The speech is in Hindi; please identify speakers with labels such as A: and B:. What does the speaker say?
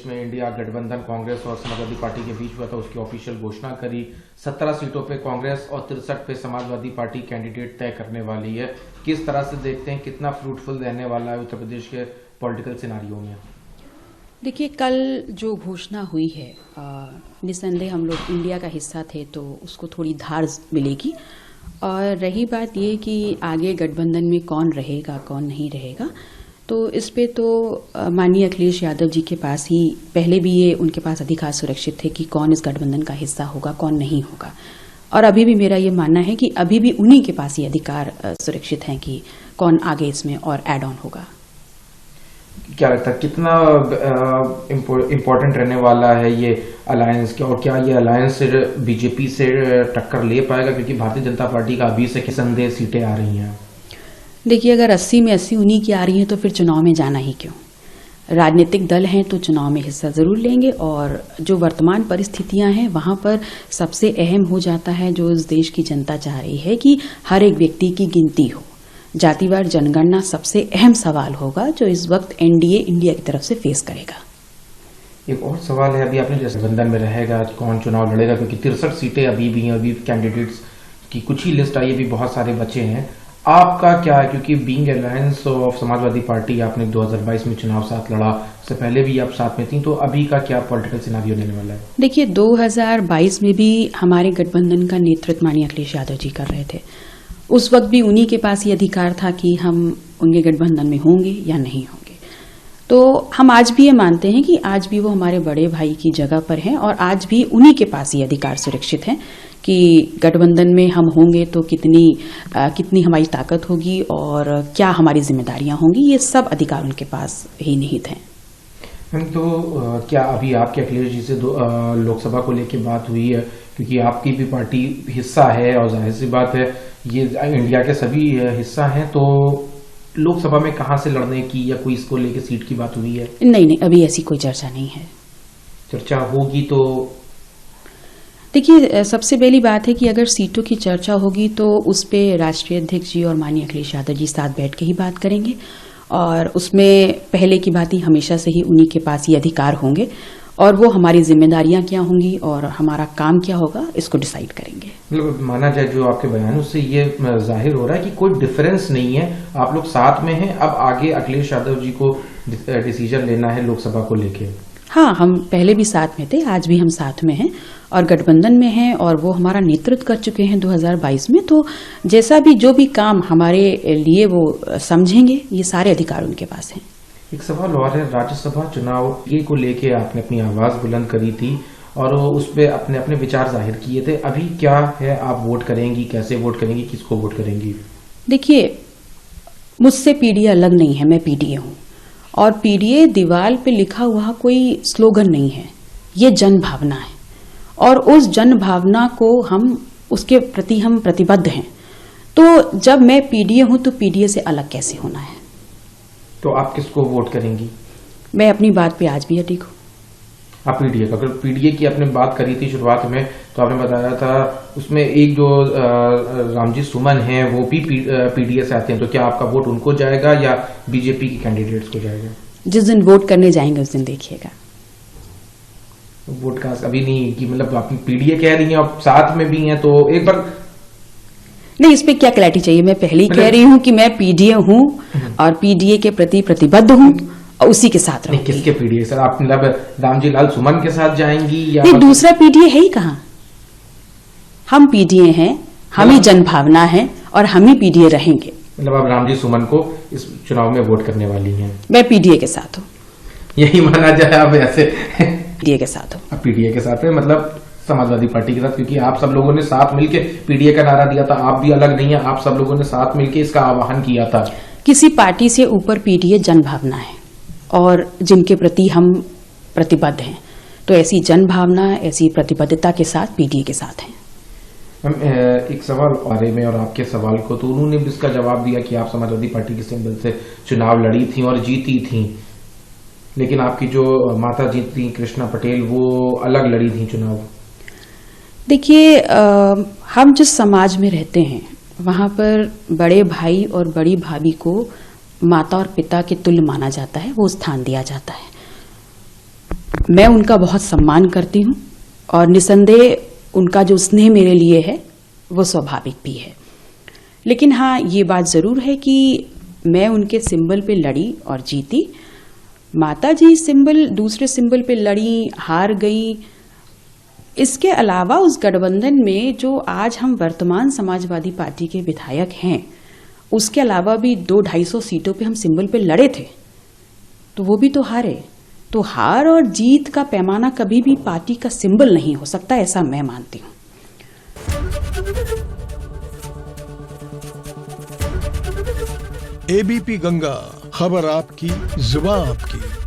A: प्रदेश में इंडिया गठबंधन कांग्रेस और समाजवादी पार्टी के बीच हुआ था, उसकी ऑफिशियल घोषणा करी। 17 सीटों पे कांग्रेस और 63 पे समाजवादी पार्टी कैंडिडेट तय करने वाली है। किस तरह से देखते हैं, कितना फ्रूटफुल रहने वाला है उत्तर प्रदेश के पॉलिटिकल सिनारियों में?
B: देखिए, कल जो घोषणा हुई है, निसंदेह हम लोग इंडिया का हिस्सा थे तो उसको थोड़ी धार मिलेगी। और रही बात ये कि आगे गठबंधन में कौन रहेगा कौन नहीं रहेगा, तो इस पे तो माननीय अखिलेश यादव जी के पास ही पहले भी ये उनके पास अधिकार सुरक्षित थे कि कौन इस गठबंधन का हिस्सा होगा कौन नहीं होगा। और अभी भी मेरा ये मानना है कि अभी भी उन्हीं के पास ये अधिकार सुरक्षित है कि कौन आगे इसमें और एड ऑन होगा।
A: क्या लगता है कितना इम्पोर्टेंट रहने वाला है ये अलायंस क्या, और क्या ये अलायंस बीजेपी से टक्कर ले पाएगा? क्योंकि भारतीय जनता पार्टी का अभी से निसंदेह सीटें आ रही हैं।
B: देखिए, अगर 80 में 80 उन्हीं की आ रही है तो फिर चुनाव में जाना ही क्यों? राजनीतिक दल हैं तो चुनाव में हिस्सा जरूर लेंगे। और जो वर्तमान परिस्थितियां हैं वहां पर सबसे अहम हो जाता है, जो इस देश की जनता चाह रही है कि हर एक व्यक्ति की गिनती हो। जातिवार जनगणना सबसे अहम सवाल होगा जो इस वक्त एनडीए इंडिया की तरफ से फेस करेगा।
A: एक और सवाल है, अभी आपने जैसे गठबंधन में रहेगा कौन चुनाव लड़ेगा, क्योंकि 63 सीटें अभी भी हैं, अभी कैंडिडेट्स की कुछ ही लिस्ट आई, अभी बहुत सारे बचे हैं। आपका क्या है, क्योंकि being alliance of Samajwadi party आपने 2022 में चुनाव साथ लड़ा, उससे पहले भी आप साथ में थी, तो अभी का क्या पॉलिटिकल सिनारियो रहने वाला है? देखिए,
B: 2022 में भी हमारे गठबंधन का नेतृत्व माननीय अखिलेश यादव जी कर रहे थे। उस वक्त भी उन्हीं के पास ये अधिकार था कि हम उनके गठबंधन में होंगे या नहीं होंगे। तो हम आज भी ये मानते हैं कि आज भी वो हमारे बड़े भाई की जगह पर हैं और आज भी उन्हीं के पास ये अधिकार सुरक्षित है कि गठबंधन में हम होंगे तो कितनी हमारी ताकत होगी और क्या हमारी जिम्मेदारियां होंगी, ये सब अधिकार उनके पास ही निहित हैं।
A: तो क्या अभी आपके अखिलेश जी से लोकसभा को लेकर बात हुई है? क्योंकि आपकी भी पार्टी हिस्सा है और जाहिर सी बात है ये इंडिया के सभी हिस्सा हैं, तो लोकसभा में कहां से लड़ने की या कोई इसको लेकर सीट की बात हुई है?
B: नहीं, अभी ऐसी कोई चर्चा नहीं है।
A: चर्चा होगी तो
B: देखिए, सबसे पहली बात है कि अगर सीटों की चर्चा होगी तो उस पे राष्ट्रीय अध्यक्ष जी और माननीय अखिलेश यादव जी साथ बैठ के ही बात करेंगे और उसमें पहले की बात ही हमेशा से ही उन्हीं के पास ये अधिकार होंगे और वो हमारी जिम्मेदारियां क्या होंगी और हमारा काम क्या होगा इसको डिसाइड करेंगे।
A: मतलब माना जाए जो आपके बयानों से ये जाहिर हो रहा है कि कोई डिफरेंस नहीं है, आप लोग साथ में हैं। अब आगे अखिलेश यादव जी को डिसीजन लेना है लोकसभा को लेके।
B: हाँ, हम पहले भी साथ में थे, आज भी हम साथ में हैं और गठबंधन में हैं और वो हमारा नेतृत्व कर चुके हैं 2022 में। तो जैसा भी जो भी काम हमारे लिए वो समझेंगे, ये सारे अधिकार उनके पास हैं।
A: एक सवाल और है, राज्यसभा चुनाव ये को लेके आपने अपनी आवाज बुलंद करी थी और उस पर अपने अपने विचार जाहिर किए थे। अभी क्या है, आप वोट करेंगी, कैसे वोट करेंगी, किसको वोट करेंगी?
B: देखिए, मुझसे पीडीए अलग नहीं है, मैं पीडीए हूँ और पीडीए दीवार पे लिखा हुआ कोई स्लोगन नहीं है, ये जन भावना है और उस जन भावना को उसके प्रति हम प्रतिबद्ध हैं। तो जब मैं पीडीए हूं तो पीडीए से अलग कैसे होना है?
A: तो आप किसको वोट करेंगी?
B: मैं अपनी बात पे आज भी अडिग हूँ।
A: आप पीडीए का, अगर पीडीए की आपने बात करी थी शुरुआत में तो आपने बताया था उसमें एक जो रामजी सुमन हैं वो भी पीडीए से आते हैं, तो क्या आपका वोट उनको जाएगा या बीजेपी के कैंडिडेट्स को जाएगा?
B: जिस दिन वोट करने जाएंगे उस दिन देखिएगा।
A: वोट का अभी नहीं कि मतलब आप पीडीए कह रही हैं और साथ में भी हैं, तो एक बार
B: नहीं, इस पे क्या क्लैरिटी चाहिए? मैं पहले ही कह रही हूँ कि मैं पीडीए हूँ और पीडीए के प्रति प्रतिबद्ध हूँ और उसी के साथ रहूंगी।
A: किसके पीडीए सर? आप मतलब रामजी लाल सुमन के साथ जाएंगी या
B: नहीं? दूसरा पीडीए है ही कहाँ? हम पीडीए हैं, हम ही जनभावना है और हम ही पीडीए रहेंगे।
A: मतलब आप रामजी सुमन को इस चुनाव में वोट करने वाली हैं?
B: मैं पीडीए के साथ हूँ।
A: यही माना जाए आप ऐसे?
B: पीडीए के साथ हूँ।
A: आप पीडीए के साथ है, मतलब समाजवादी पार्टी के साथ, क्योंकि आप सब लोगों ने साथ मिलके पीडीए का नारा दिया था। आप भी अलग नहीं है, आप सब लोगों ने साथ मिलके इसका आह्वान किया था।
B: किसी पार्टी से ऊपर पीडीए जनभावना है और जिनके प्रति हम प्रतिबद्ध हैं, तो ऐसी जनभावना, ऐसी प्रतिबद्धता के साथ पीडीए के साथ हैं।
A: एक सवाल बारे में और आपके सवाल को, तो उन्होंने भी इसका जवाब दिया कि आप समाजवादी पार्टी के सिंबल से चुनाव लड़ी थी और जीती थी, लेकिन आपकी जो माता जी थी कृष्णा पटेल वो अलग लड़ी थी चुनाव।
B: देखिए, हम जिस समाज में रहते हैं वहां पर बड़े भाई और बड़ी भाभी को माता और पिता के तुल्य माना जाता है, वो स्थान दिया जाता है। मैं उनका बहुत सम्मान करती हूँ और निसंदेह उनका जो स्नेह मेरे लिए है वो स्वाभाविक भी है। लेकिन हाँ, ये बात ज़रूर है कि मैं उनके सिंबल पे लड़ी और जीती। माताजी सिंबल दूसरे सिंबल पे लड़ी, हार गई। इसके अलावा उस गठबंधन में जो आज हम वर्तमान समाजवादी पार्टी के विधायक हैं, उसके अलावा भी 200-250 सीटों पे हम सिंबल पे लड़े थे, तो वो भी तो हारे। तो हार और जीत का पैमाना कभी भी पार्टी का सिंबल नहीं हो सकता, ऐसा मैं मानती हूँ।
C: एबीपी गंगा, खबर आपकी, जुबान आपकी।